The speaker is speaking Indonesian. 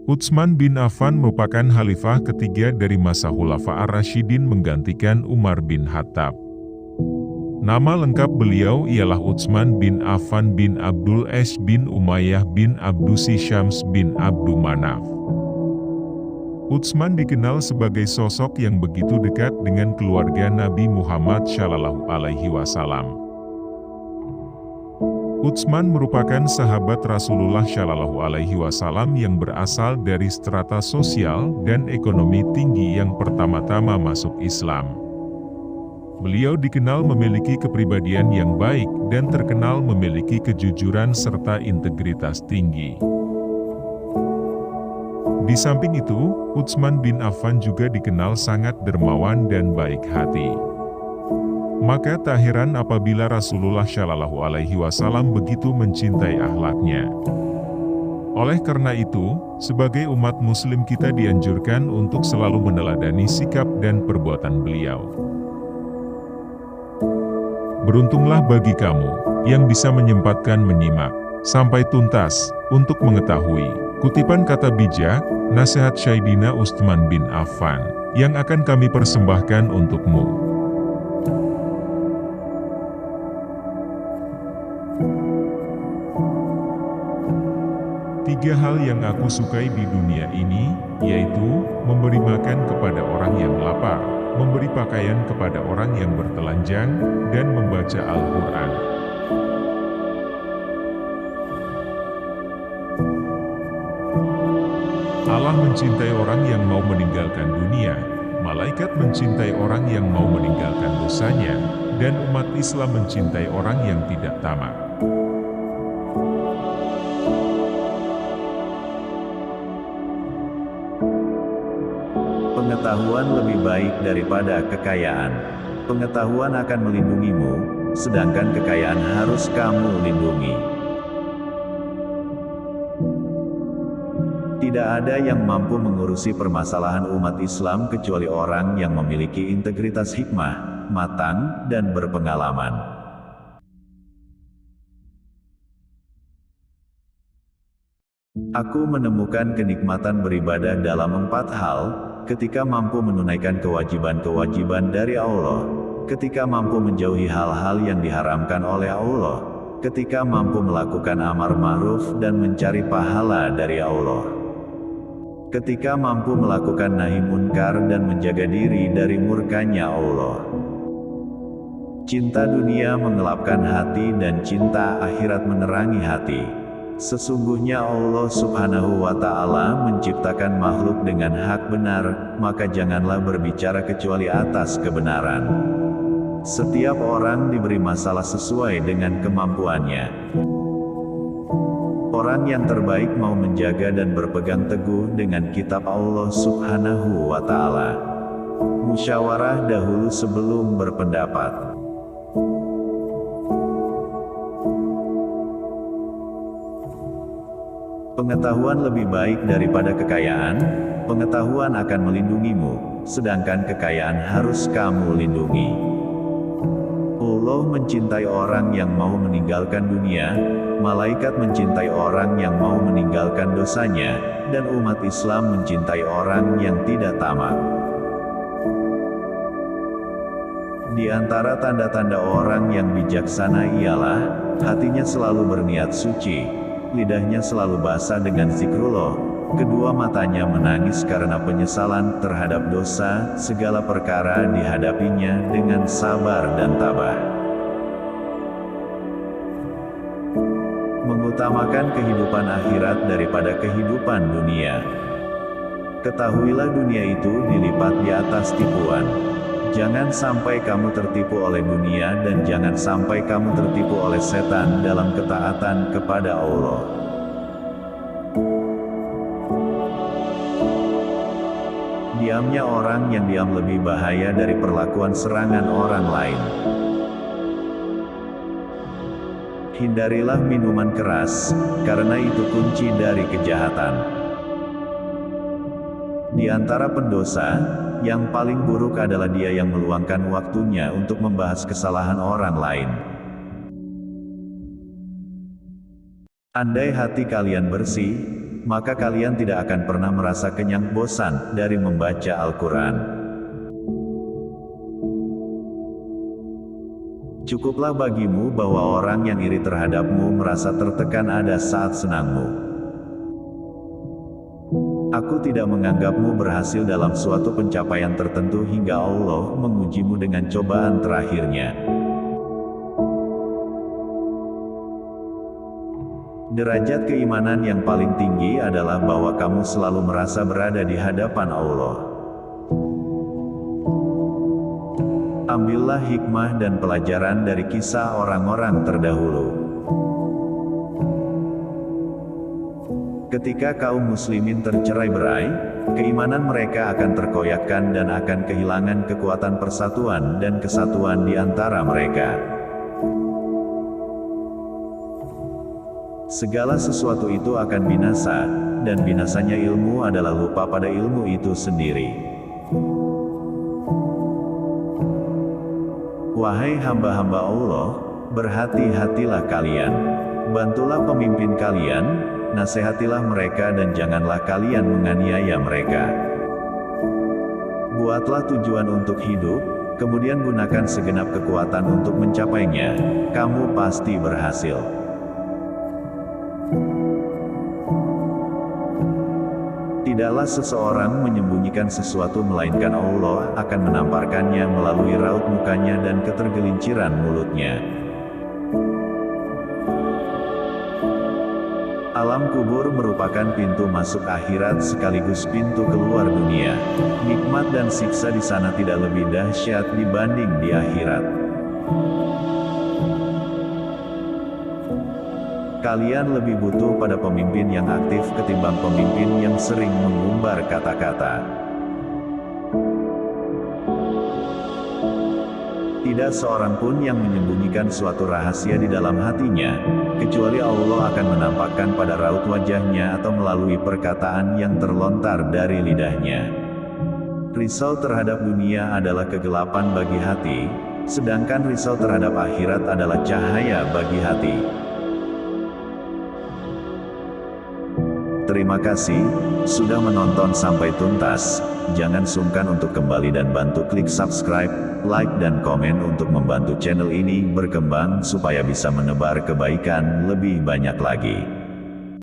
Utsman bin Affan merupakan khalifah ketiga dari masa Khulafa ar-Rasyidin menggantikan Umar bin Khattab. Nama lengkap beliau ialah Utsman bin Affan bin Abdul Ash bin Umayyah bin Abdusi Syams bin Abdu Manaf. Utsman dikenal sebagai sosok yang begitu dekat dengan keluarga Nabi Muhammad SAW. Utsman merupakan sahabat Rasulullah SAW yang berasal dari strata sosial dan ekonomi tinggi yang pertama-tama masuk Islam. Beliau dikenal memiliki kepribadian yang baik dan terkenal memiliki kejujuran serta integritas tinggi. Di samping itu, Utsman bin Affan juga dikenal sangat dermawan dan baik hati. Maka tak heran apabila Rasulullah SAW begitu mencintai akhlaknya. Oleh karena itu, sebagai umat muslim kita dianjurkan untuk selalu meneladani sikap dan perbuatan beliau. Beruntunglah bagi kamu, yang bisa menyempatkan menyimak sampai tuntas, untuk mengetahui kutipan kata bijak, nasihat Sayyidina Utsman bin Affan, yang akan kami persembahkan untukmu. Tiga hal yang aku sukai di dunia ini, yaitu, memberi makan kepada orang yang lapar, memberi pakaian kepada orang yang bertelanjang, dan membaca Al-Quran. Allah mencintai orang yang mau meninggalkan dunia, malaikat mencintai orang yang mau meninggalkan dosanya, dan umat Islam mencintai orang yang tidak tamak. Pengetahuan lebih baik daripada kekayaan. Pengetahuan akan melindungimu, sedangkan kekayaan harus kamu lindungi. Tidak ada yang mampu mengurusi permasalahan umat Islam kecuali orang yang memiliki integritas hikmah, matang, dan berpengalaman. Aku menemukan kenikmatan beribadah dalam 4 hal, ketika mampu menunaikan kewajiban-kewajiban dari Allah, ketika mampu menjauhi hal-hal yang diharamkan oleh Allah, ketika mampu melakukan amar ma'ruf dan mencari pahala dari Allah, ketika mampu melakukan nahi munkar dan menjaga diri dari murkanya Allah. Cinta dunia mengelapkan hati dan cinta akhirat menerangi hati. Sesungguhnya Allah Subhanahu wa Ta'ala menciptakan makhluk dengan hak benar, maka janganlah berbicara kecuali atas kebenaran. Setiap orang diberi masalah sesuai dengan kemampuannya. Orang yang terbaik mau menjaga dan berpegang teguh dengan kitab Allah Subhanahu wa Ta'ala. Musyawarah dahulu sebelum berpendapat. Pengetahuan lebih baik daripada kekayaan. Pengetahuan akan melindungimu, sedangkan kekayaan harus kamu lindungi. Allah mencintai orang yang mau meninggalkan dunia, malaikat mencintai orang yang mau meninggalkan dosanya, dan umat Islam mencintai orang yang tidak tamak. Di antara tanda-tanda orang yang bijaksana ialah, hatinya selalu berniat suci, lidahnya selalu basah dengan zikrullah, kedua matanya menangis karena penyesalan terhadap dosa, segala perkara dihadapinya dengan sabar dan tabah. Mengutamakan kehidupan akhirat daripada kehidupan dunia. Ketahuilah dunia itu dilipat di atas tipuan. Jangan sampai kamu tertipu oleh dunia dan jangan sampai kamu tertipu oleh setan dalam ketaatan kepada Allah. Diamnya orang yang diam lebih bahaya dari perlakuan serangan orang lain. Hindarilah minuman keras, karena itu kunci dari kejahatan. Di antara pendosa, yang paling buruk adalah dia yang meluangkan waktunya untuk membahas kesalahan orang lain. Andai hati kalian bersih, maka kalian tidak akan pernah merasa kenyang bosan dari membaca Al-Quran. Cukuplah bagimu bahwa orang yang iri terhadapmu merasa tertekan ada saat senangmu. Aku tidak menganggapmu berhasil dalam suatu pencapaian tertentu hingga Allah mengujimu dengan cobaan terakhirnya. Derajat keimanan yang paling tinggi adalah bahwa kamu selalu merasa berada di hadapan Allah. Ambillah hikmah dan pelajaran dari kisah orang-orang terdahulu. Ketika kaum muslimin tercerai-berai, keimanan mereka akan terkoyakkan dan akan kehilangan kekuatan persatuan dan kesatuan di antara mereka. Segala sesuatu itu akan binasa, dan binasanya ilmu adalah lupa pada ilmu itu sendiri. Wahai hamba-hamba Allah, berhati-hatilah kalian. Bantulah pemimpin kalian, nasihatilah mereka dan janganlah kalian menganiaya mereka. Buatlah tujuan untuk hidup, kemudian gunakan segenap kekuatan untuk mencapainya. Kamu pasti berhasil. Tidaklah seseorang menyembunyikan sesuatu melainkan Allah akan menamparkannya melalui raut mukanya dan ketergelinciran mulutnya. Alam kubur merupakan pintu masuk akhirat sekaligus pintu keluar dunia. Nikmat dan siksa di sana tidak lebih dahsyat dibanding di akhirat. Kalian lebih butuh pada pemimpin yang aktif ketimbang pemimpin yang sering mengumbar kata-kata. Tidak seorang pun yang menyembunyikan suatu rahasia di dalam hatinya, kecuali Allah akan menampakkan pada raut wajahnya atau melalui perkataan yang terlontar dari lidahnya. Risau terhadap dunia adalah kegelapan bagi hati, sedangkan risau terhadap akhirat adalah cahaya bagi hati. Terima kasih sudah menonton sampai tuntas. Jangan sungkan untuk kembali dan bantu klik subscribe, like dan komen untuk membantu channel ini berkembang supaya bisa menebar kebaikan lebih banyak lagi.